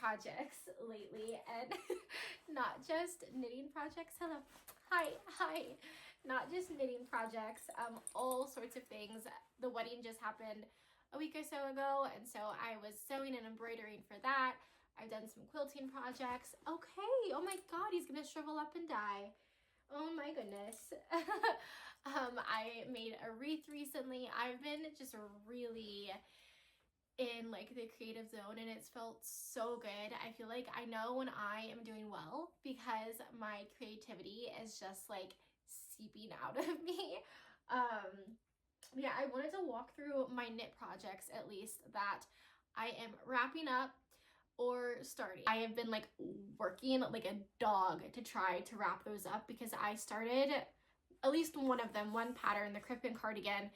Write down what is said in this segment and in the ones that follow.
projects lately, and not just knitting projects. Hello. Hi. Not just knitting projects, all sorts of things. The wedding just happened a week or so ago, and so I was sewing and embroidering for that. I've done some quilting projects. Okay, oh my god, he's gonna shrivel up and die. Oh my goodness. I made a wreath recently. I've been just really in like the creative zone, and it's felt so good. I feel like I know when I am doing well because my creativity is just like seeping out of me. Yeah, I wanted to walk through my knit projects at least that I am wrapping up or starting. I have been like working like a dog to try to wrap those up because I started at least one of them, one pattern, the Crippen cardigan.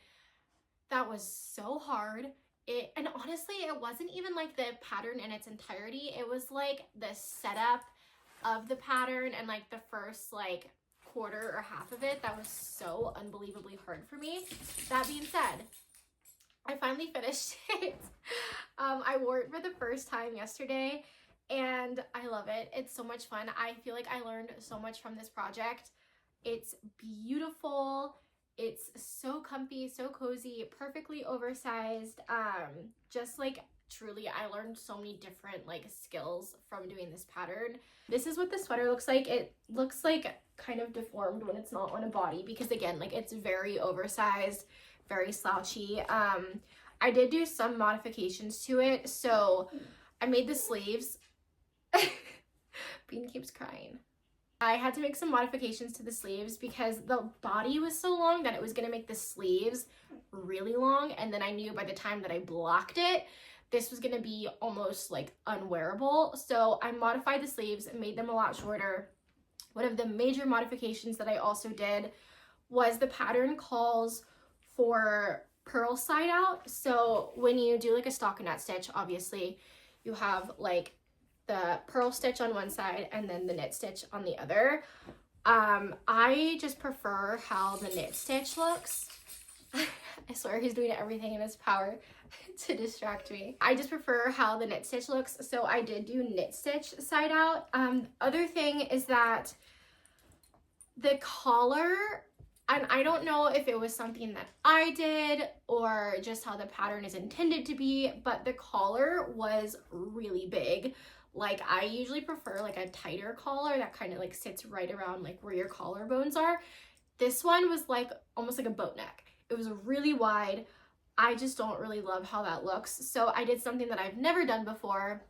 That was so hard. And honestly, it wasn't even like the pattern in its entirety. It was like the setup of the pattern and like the first like quarter or half of it that was so unbelievably hard for me. That being said, I finally finished it. I wore it for the first time yesterday and I love it. It's so much fun. I feel like I learned so much from this project. It's beautiful. It's so comfy, so cozy, perfectly oversized. Just like truly, I learned so many different like skills from doing this pattern. This is what the sweater looks like. It looks like kind of deformed when it's not on a body because again, like it's very oversized, very slouchy. I did do some modifications to it. So I made the sleeves. Bean keeps crying. I had to make some modifications to the sleeves because the body was so long that it was going to make the sleeves really long, and then I knew by the time that I blocked it, this was going to be almost like unwearable. So I modified the sleeves and made them a lot shorter. One of the major modifications that I also did was the pattern calls for purl side out. So when you do like a stockinette stitch, obviously you have like the purl stitch on one side and then the knit stitch on the other. I just prefer how the knit stitch looks. I swear he's doing everything in his power to distract me. I just prefer how the knit stitch looks, so I did do knit stitch side out. Other thing is that the collar, and I don't know if it was something that I did or just how the pattern is intended to be, but the collar was really big. Like I usually prefer like a tighter collar that kind of like sits right around like where your collarbones are. This one was like almost like a boat neck. It was really wide. I just don't really love how that looks. So I did something that I've never done before,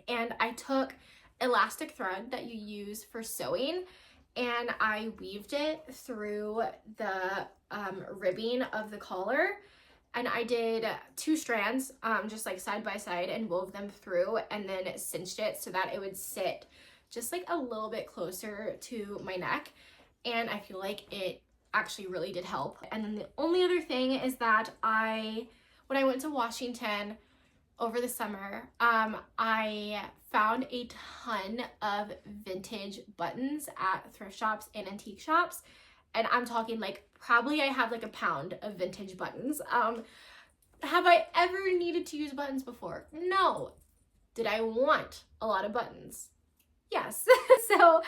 and I took elastic thread that you use for sewing and I weaved it through the ribbing of the collar. And I did 2 strands, just like side by side, and wove them through and then cinched it so that it would sit just like a little bit closer to my neck. And I feel like it actually really did help. And then the only other thing is that when I went to Washington over the summer, I found a ton of vintage buttons at thrift shops and antique shops. And I'm talking like probably I have like a pound of vintage buttons. Have I ever needed to use buttons before? No. Did I want a lot of buttons? Yes. So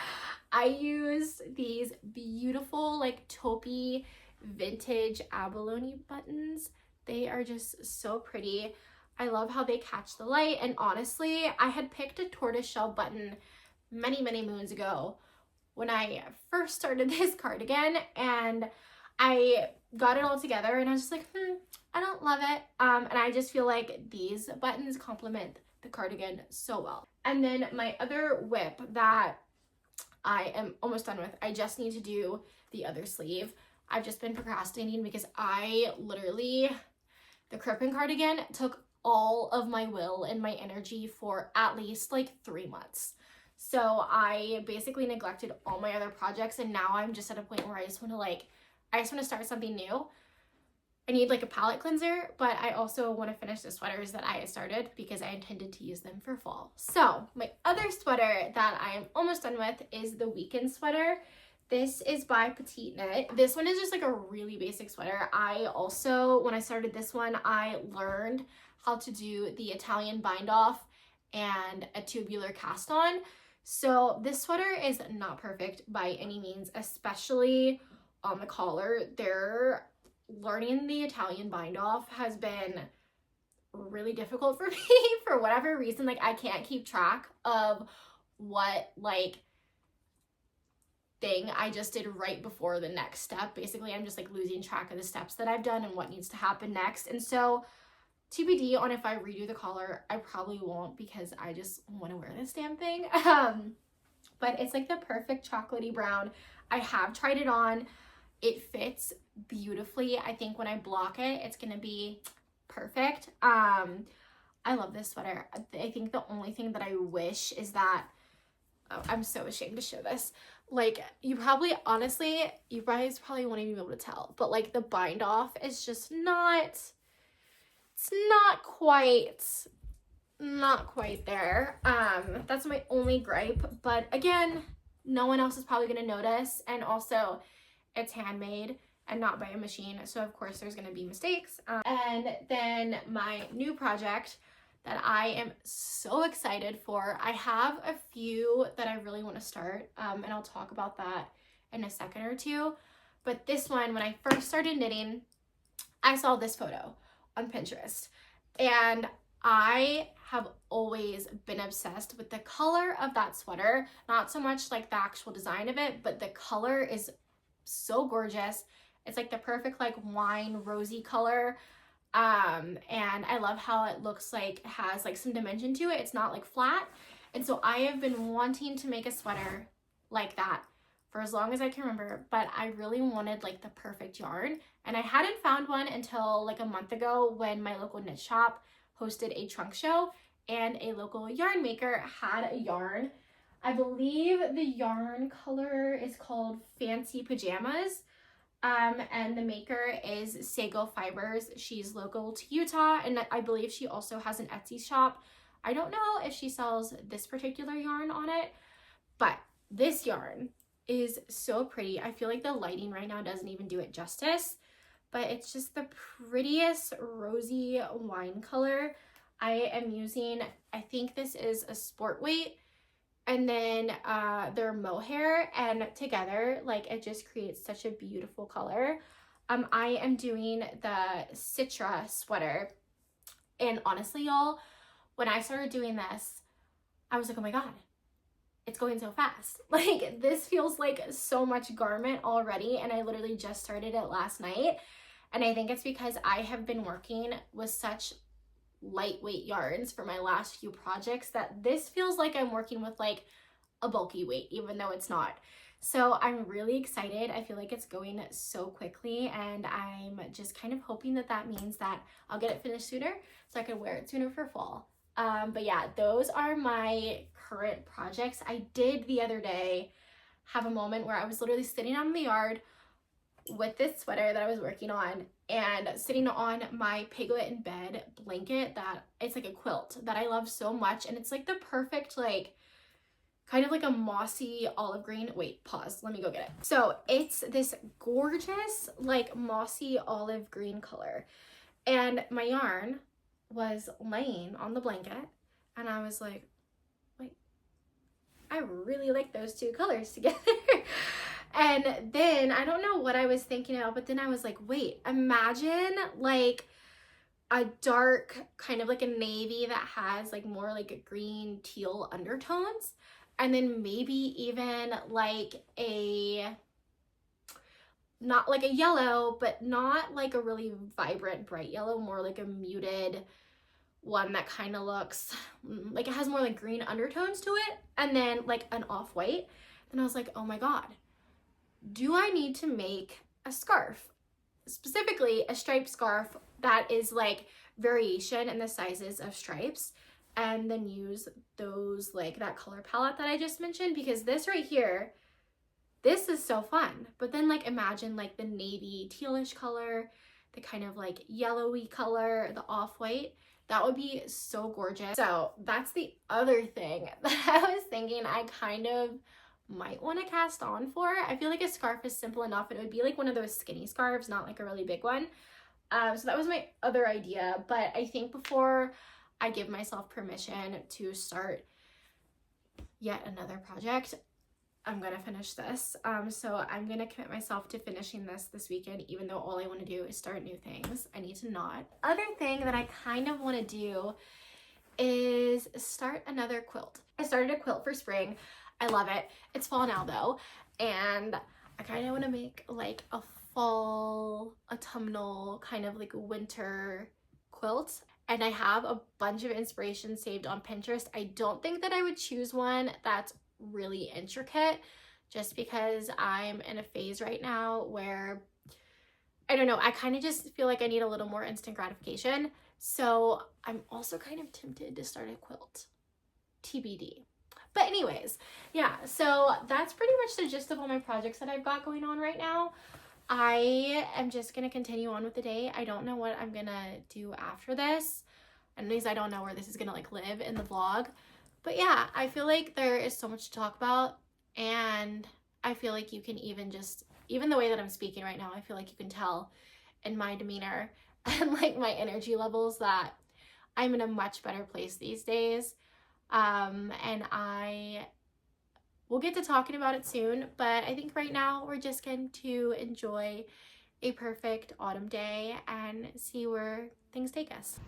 I used these beautiful like taupey vintage abalone buttons. They are just so pretty. I love how they catch the light, and honestly, I had picked a tortoiseshell button many moons ago when I first started this cardigan, and I got it all together and I was just like, I don't love it. And I just feel like these buttons complement the cardigan so well. And then my other whip that I am almost done with, I just need to do the other sleeve. I've just been procrastinating because the Crippen cardigan took all of my will and my energy for at least like 3 months. So I basically neglected all my other projects, and now I'm just at a point where I just want to start something new. I need like a palette cleanser, but I also want to finish the sweaters that I started because I intended to use them for fall. So my other sweater that I am almost done with is the weekend sweater. This is by Petite Knit. This one is just like a really basic sweater. When I started this one, I learned how to do the Italian bind off and a tubular cast on. So this sweater is not perfect by any means, especially on the collar. Learning the Italian bind off has been really difficult for me for whatever reason. Like, I can't keep track of what like thing I just did right before the next step. Basically, I'm just like losing track of the steps that I've done and what needs to happen next. And so TBD on if I redo the collar. I probably won't because I just want to wear this damn thing. But it's like the perfect chocolatey brown. I have tried it on. It fits beautifully. I think when I block it, it's gonna be perfect. I love this sweater. I think the only thing that I wish is that, oh, I'm so ashamed to show this. Like, you guys probably won't even be able to tell, but like the bind off is just it's not quite there. That's my only gripe, but again, no one else is probably gonna notice, and also it's handmade and not by a machine, so of course there's gonna be mistakes. And then my new project that I am so excited for, I have a few that I really want to start, and I'll talk about that in a second or two. But this one, when I first started knitting, I saw this photo on Pinterest, and I have always been obsessed with the color of that sweater. Not so much like the actual design of it, but the color is so gorgeous. It's like the perfect like wine rosy color. And I love how it looks like it has like some dimension to it. It's not like flat. And so I have been wanting to make a sweater like that for as long as I can remember, but I really wanted like the perfect yarn, and I hadn't found one until like a month ago when my local knit shop hosted a trunk show and a local yarn maker had a yarn. I believe the yarn color is called Fancy Pajamas. And the maker is Sago Fibers. She's local to Utah, and I believe she also has an Etsy shop. I don't know if she sells this particular yarn on it, but this yarn is so pretty. I feel like the lighting right now doesn't even do it justice, but it's just the prettiest rosy wine color. I am using, I think this is a sport weight, and then their mohair, and together like it just creates such a beautiful color. I am doing the Citra sweater, and honestly y'all, when I started doing this, I was like, oh my god, it's going so fast. Like, this feels like so much garment already, and I literally just started it last night. And I think it's because I have been working with such lightweight yarns for my last few projects that this feels like I'm working with like a bulky weight, even though it's not. So I'm really excited. I feel like it's going so quickly, and I'm just kind of hoping that that means that I'll get it finished sooner so I can wear it sooner for fall. But yeah, those are my current projects. I did the other day have a moment where I was literally sitting out in the yard with this sweater that I was working on, and sitting on my Piglet in Bed blanket that it's like a quilt that I love so much, and it's like the perfect like kind of like a mossy olive green. Wait, pause, let me go get it. So it's this gorgeous like mossy olive green color, and my yarn was laying on the blanket, and I was like, wait, I really like those two colors together. And then I don't know what I was thinking about, but then I was like, wait, imagine like a dark kind of like a navy that has like more like a green teal undertones, and then maybe even like not like a yellow, but not like a really vibrant bright yellow, more like a muted one that kind of looks like it has more like green undertones to it, and then like an off-white. Then I was like, oh my god, do I need to make a scarf, specifically a striped scarf that is like variation in the sizes of stripes, and then use those like that color palette that I just mentioned? Because this right here, this is so fun. But then like imagine like the navy tealish color, the kind of like yellowy color, the off-white. That would be so gorgeous. So that's the other thing that I was thinking I kind of might want to cast on for. I feel like a scarf is simple enough, and it would be like one of those skinny scarves, not like a really big one. So that was my other idea, but I think before I give myself permission to start yet another project. I'm gonna finish this. So I'm gonna commit myself to finishing this weekend, even though all I want to do is start new things. I need to not. Other thing that I kind of want to do is start another quilt. I started a quilt for spring. I love it. It's fall now though, and I kind of want to make like a fall autumnal kind of like winter quilt. And I have a bunch of inspiration saved on Pinterest. I don't think that I would choose one that's really intricate, just because I'm in a phase right now where, I don't know, I kind of just feel like I need a little more instant gratification. So I'm also kind of tempted to start a quilt. TBD. But anyways, yeah, so that's pretty much the gist of all my projects that I've got going on right now. I am just going to continue on with the day. I don't know what I'm going to do after this. At least I don't know where this is going to like live in the vlog. But yeah, I feel like there is so much to talk about. And I feel like you can even the way that I'm speaking right now, I feel like you can tell in my demeanor and like my energy levels that I'm in a much better place these days. And I will get to talking about it soon, but I think right now we're just going to enjoy a perfect autumn day and see where things take us.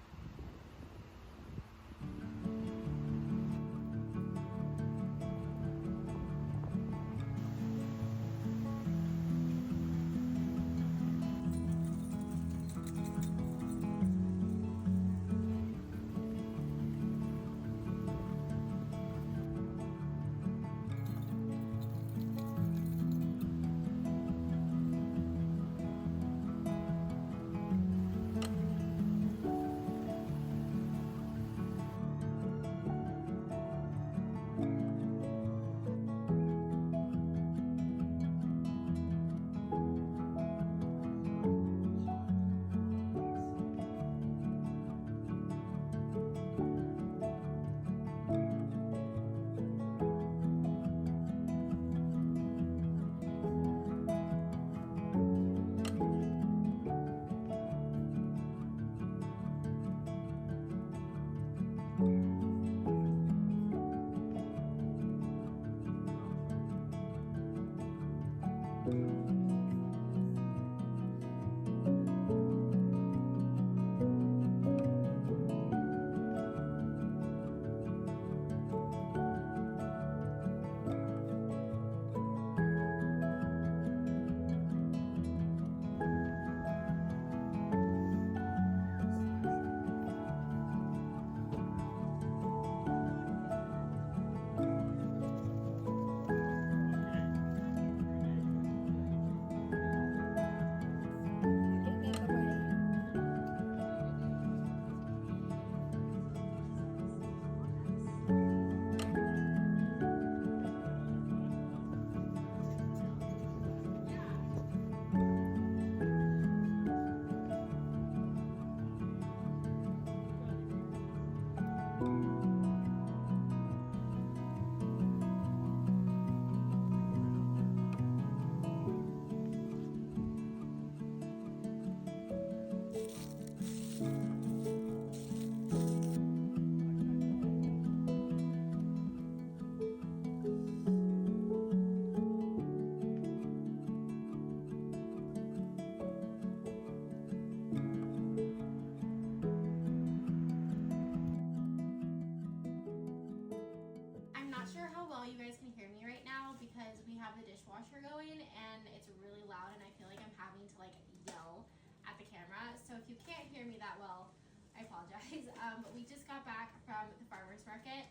Dishwasher going and it's really loud and I feel like I'm having to like yell at the camera, so if you can't hear me that well, I apologize. But we just got back from the farmer's market.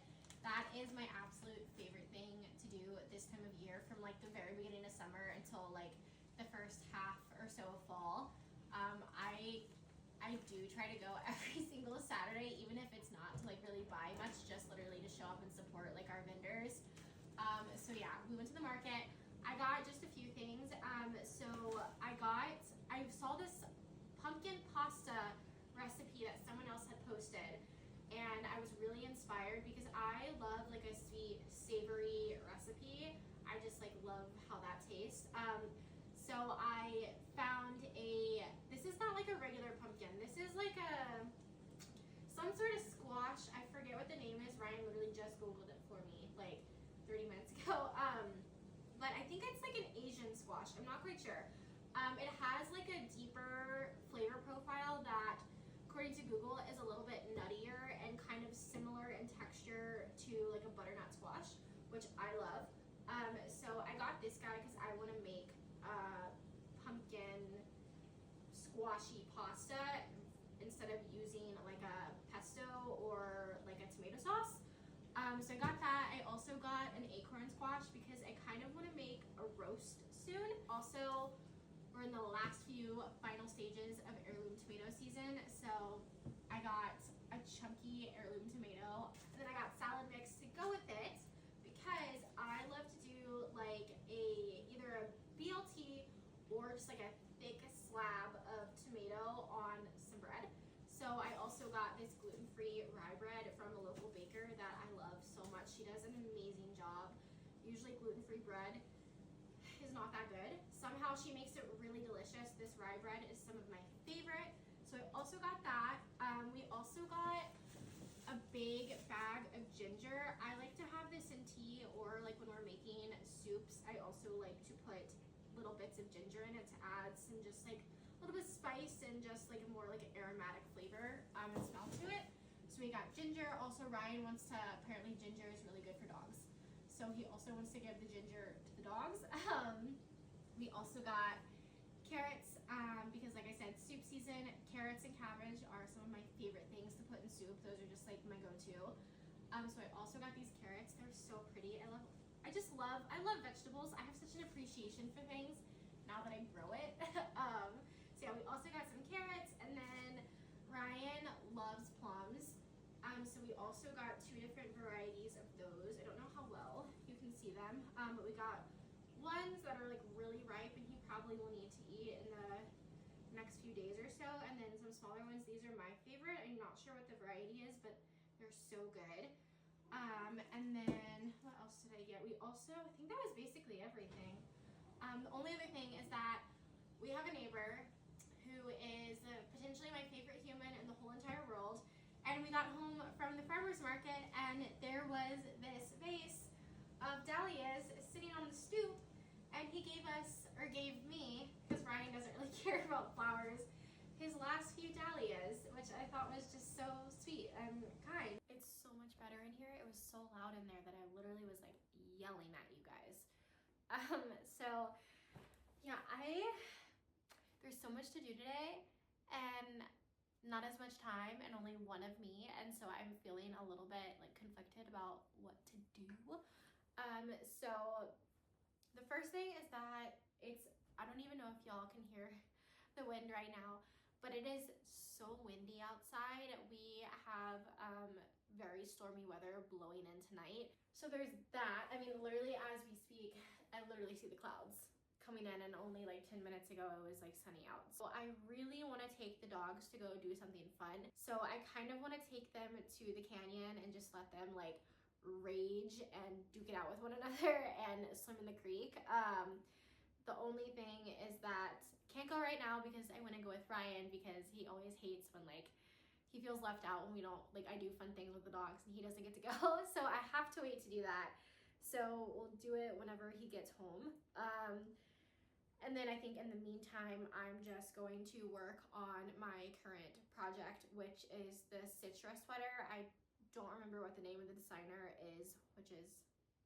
That is my absolute favorite thing to do this time of year, from like the very beginning of summer until like the first half or so of fall. I do try to go every single Saturday, even if it's not to like really buy much, just literally to show up and support like our vendors. So yeah, we went to the market. I got just a few things. So I saw this pumpkin pasta recipe that someone else had posted, and I was really inspired because I love like a sweet, savory recipe. I just like love how that tastes. So I found this is not like a regular pumpkin. This is like some sort of squash famous. Ryan literally just Googled it for me like 30 minutes ago. But I think it's like an Asian squash. I'm not quite sure. It has like a deeper flavor profile that, according to Google, is a little bit nuttier and kind of similar in texture to like a butternut squash, which I love. So I got this guy because I want to make pumpkin squashy pasta instead of using like a pesto or like a tomato sauce. So I got that. I also got an acorn squash because I kind of want to make a roast soon. Also, we're in the last few final stages of heirloom tomato season, so I got a chunky heirloom tomato, and then I got salad mix to go with it because I love to do like either a BLT or just like a thick slab of tomato on some bread. So I also got this gluten-free rye bread from a local baker that I love so much. She does an amazing job. Usually gluten-free bread is not that good. Somehow she makes it really delicious. This rye bread is some of my favorite. So I also got that. We also got a big bag of ginger. I like to have this in tea, or like when we're making soups, I also like to put little bits of ginger in it to add some just like a little bit of spice and just like a more like aromatic flavor and smell to it. So we got ginger. Also, Ryan wants to, apparently ginger is really good for dogs, so he also wants to give the ginger to the dogs. We also got carrots because, like I said, soup season. Carrots and cabbage are some of my favorite things to put in soup. Those are just like my go-to. So I also got these carrots. They're so pretty. I love vegetables. I have such an appreciation for things now that I grow it. So yeah, we also got some carrots, and then Ryan loves plums. So we also got 2 different varieties of those. I don't know how well you can see them, but we got ones that are like really ripe and he probably will need to eat in the next few days or so, and then some smaller ones. These are my favorite. I'm not sure what the variety is, but they're so good. And then what else did I get? We also, I think that was basically everything. The only other thing is that we have a neighbor who is potentially my favorite human in the whole entire world, and we got home from the farmer's market and there was this vase of dahlias sitting on the stoop, and he gave me, because Ryan doesn't really care about flowers, his last few dahlias, which I thought was just so sweet and kind. It's so much better in here. It was so loud in there that I literally was like yelling at you guys. So yeah, there's so much to do today and not as much time and only one of me, and so I'm feeling a little bit like conflicted about what to do. So the first thing is that I don't even know if y'all can hear the wind right now, but it is so windy outside. We have very stormy weather blowing in tonight. So there's that. I mean, literally as we speak, I literally see the clouds coming in, and only like 10 minutes ago it was like sunny out. So I really want to take the dogs to go do something fun. So I kind of want to take them to the canyon and just let them like rage and duke it out with one another and swim in the creek. The only thing is that can't go right now because I want to go with Ryan, because he always hates when like he feels left out when we don't, like, I do fun things with the dogs and he doesn't get to go. So I have to wait to do that. So we'll do it whenever he gets home. And then I think in the meantime, I'm just going to work on my current project, which is the Citra sweater. I don't remember what the name of the designer is, which is,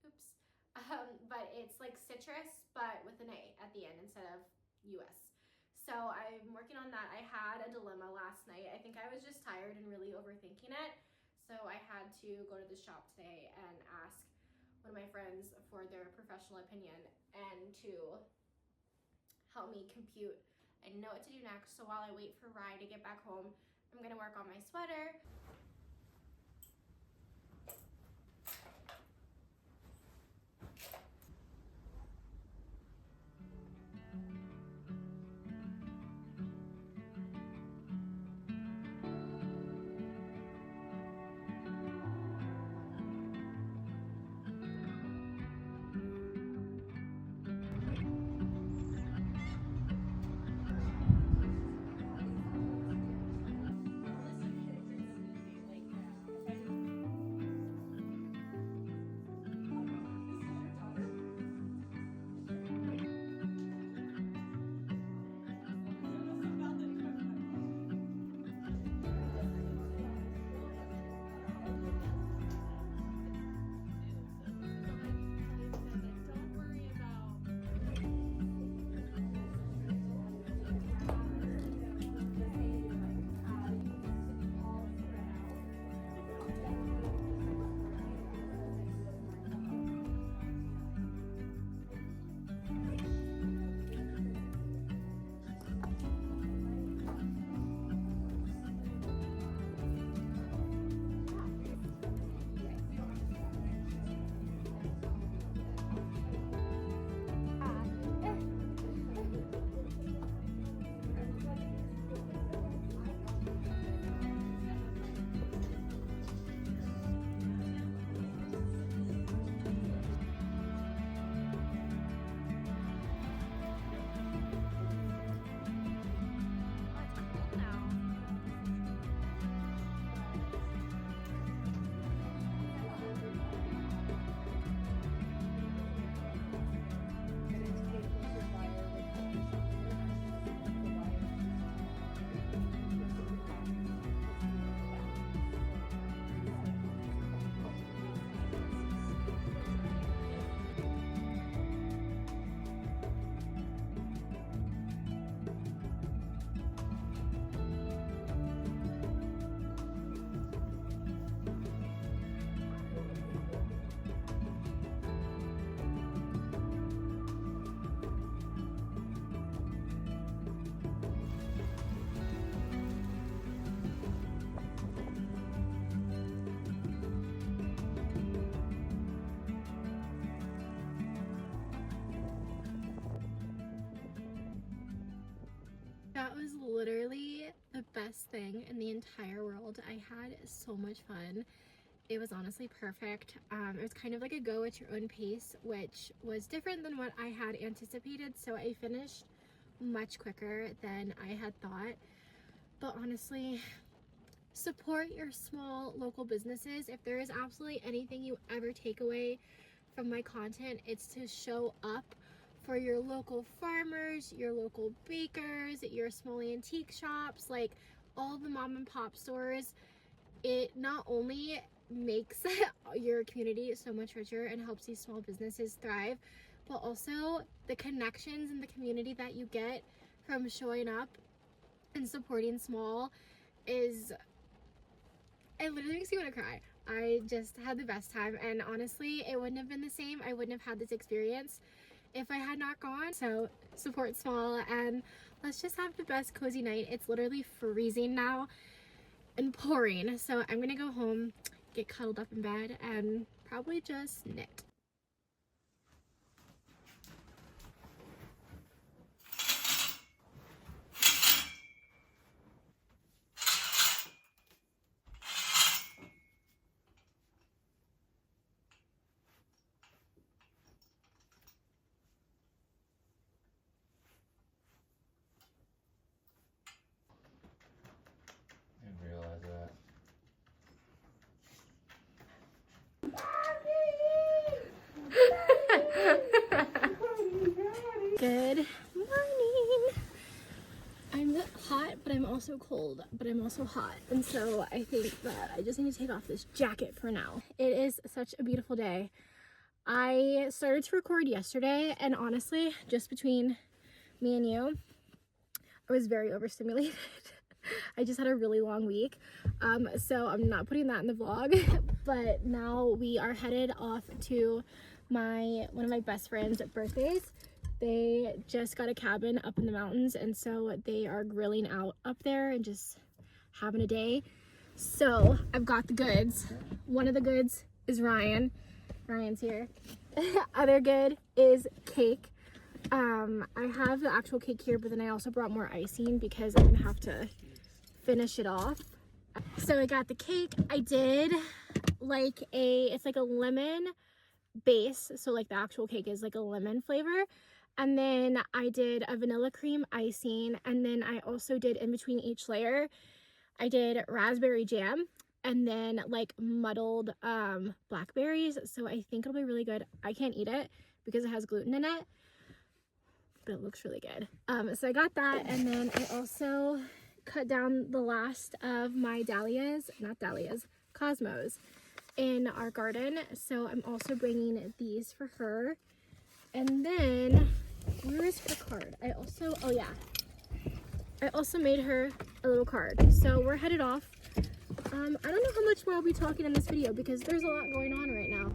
oops. But it's like citrus, but with an A at the end instead of US. So I'm working on that. I had a dilemma last night. I think I was just tired and really overthinking it. So I had to go to the shop today and ask one of my friends for their professional opinion and to help me compute and know what to do next. So while I wait for Rye to get back home, I'm gonna work on my sweater. was literally the best thing in the entire world. I had so much fun. It was honestly perfect. It was kind of like a go at your own pace, which was different than what I had anticipated. So I finished much quicker than I had thought. But honestly, support your small local businesses. If there is absolutely anything you ever take away from my content, it's to show up for your local farmers, your local bakers, your small antique shops, like all the mom and pop stores. It not only makes your community so much richer and helps these small businesses thrive, but also the connections in the community that you get from showing up and supporting small is, it literally makes me want to cry. I just had the best time, and honestly, it wouldn't have been the same. I wouldn't have had this experience if I had not gone. So support small, and let's just have the best cozy night. It's literally freezing now and pouring, so I'm gonna go home, get cuddled up in bed, and probably just knit. I didn't realize that. Good morning. I'm hot, but I'm also cold, but I'm also hot. And so I think that I just need to take off this jacket for now. It is such a beautiful day. I started to record yesterday, and honestly, just between me and you, I was very overstimulated. I just had a really long week. So I'm not putting that in the vlog, but now we are headed off to one of my best friend's birthdays. They just got a cabin up in the mountains, and so they are grilling out up there and just having a day. So I've got the goods. One of the goods is Ryan. Ryan's here. Other good is cake. I have the actual cake here, but then I also brought more icing because I'm gonna have to finish it off. So I got the cake. I did like it's like a lemon base, so like the actual cake is like a lemon flavor, and then I did a vanilla cream icing, and then I also did in between each layer I did raspberry jam, and then like muddled blackberries. So I think it'll be really good. I can't eat it because it has gluten in it, but it looks really good. So I got that, and then I also cut down the last of my cosmos in our garden. So I'm also bringing these for her. And then, where is her card? I also made her a little card. So we're headed off. I don't know how much more I'll be talking in this video because there's a lot going on right now.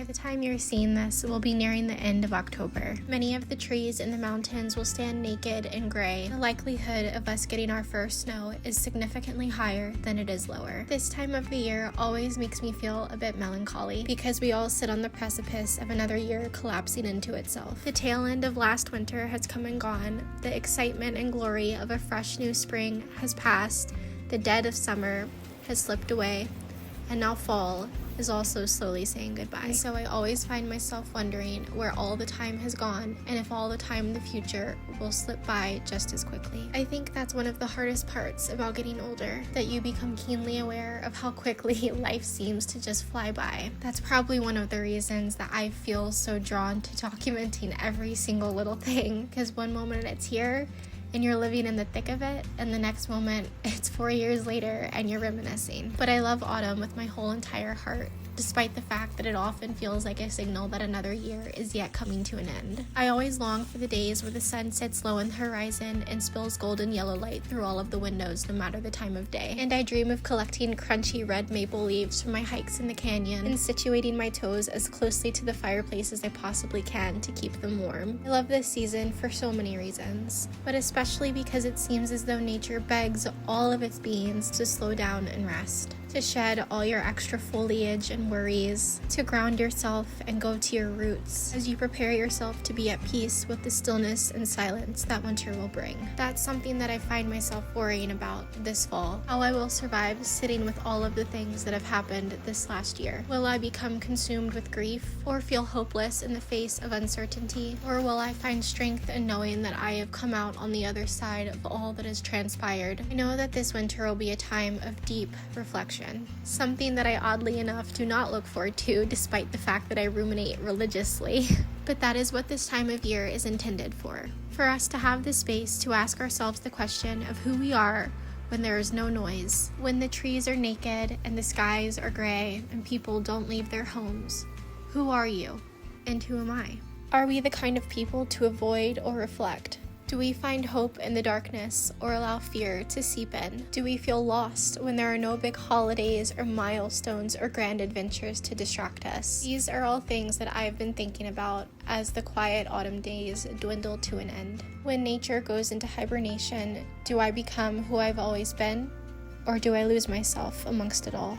By the time you're seeing this, we'll be nearing the end of October. Many of the trees in the mountains will stand naked and gray. The likelihood of us getting our first snow is significantly higher than it is lower. This time of the year always makes me feel a bit melancholy because we all sit on the precipice of another year collapsing into itself. The tail end of last winter has come and gone. The excitement and glory of a fresh new spring has passed. The dead of summer has slipped away, and now fall is also slowly saying goodbye. And so I always find myself wondering where all the time has gone and if all the time in the future will slip by just as quickly. I think that's one of the hardest parts about getting older, that you become keenly aware of how quickly life seems to just fly by. That's probably one of the reasons that I feel so drawn to documenting every single little thing, because one moment it's here and you're living in the thick of it, and the next moment it's 4 years later and you're reminiscing. But I love autumn with my whole entire heart, despite the fact that it often feels like a signal that another year is yet coming to an end. I always long for the days where the sun sits low on the horizon and spills golden yellow light through all of the windows no matter the time of day. And I dream of collecting crunchy red maple leaves from my hikes in the canyon and situating my toes as closely to the fireplace as I possibly can to keep them warm. I love this season for so many reasons, but especially because it seems as though nature begs all of its beings to slow down and rest, to shed all your extra foliage and worries, to ground yourself and go to your roots as you prepare yourself to be at peace with the stillness and silence that winter will bring. That's something that I find myself worrying about this fall, how I will survive sitting with all of the things that have happened this last year. Will I become consumed with grief or feel hopeless in the face of uncertainty? Or will I find strength in knowing that I have come out on the other side of all that has transpired? I know that this winter will be a time of deep reflection, something that I oddly enough do not look forward to despite the fact that I ruminate religiously. But that is what this time of year is intended for us to have the space to ask ourselves the question of who we are when there is no noise, when the trees are naked and the skies are gray and people don't leave their homes. Who are you and who am I? Are we the kind of people to avoid or reflect? Do we find hope in the darkness or allow fear to seep in? Do we feel lost when there are no big holidays or milestones or grand adventures to distract us? These are all things that I've been thinking about as the quiet autumn days dwindle to an end. When nature goes into hibernation, do I become who I've always been? Or do I lose myself amongst it all?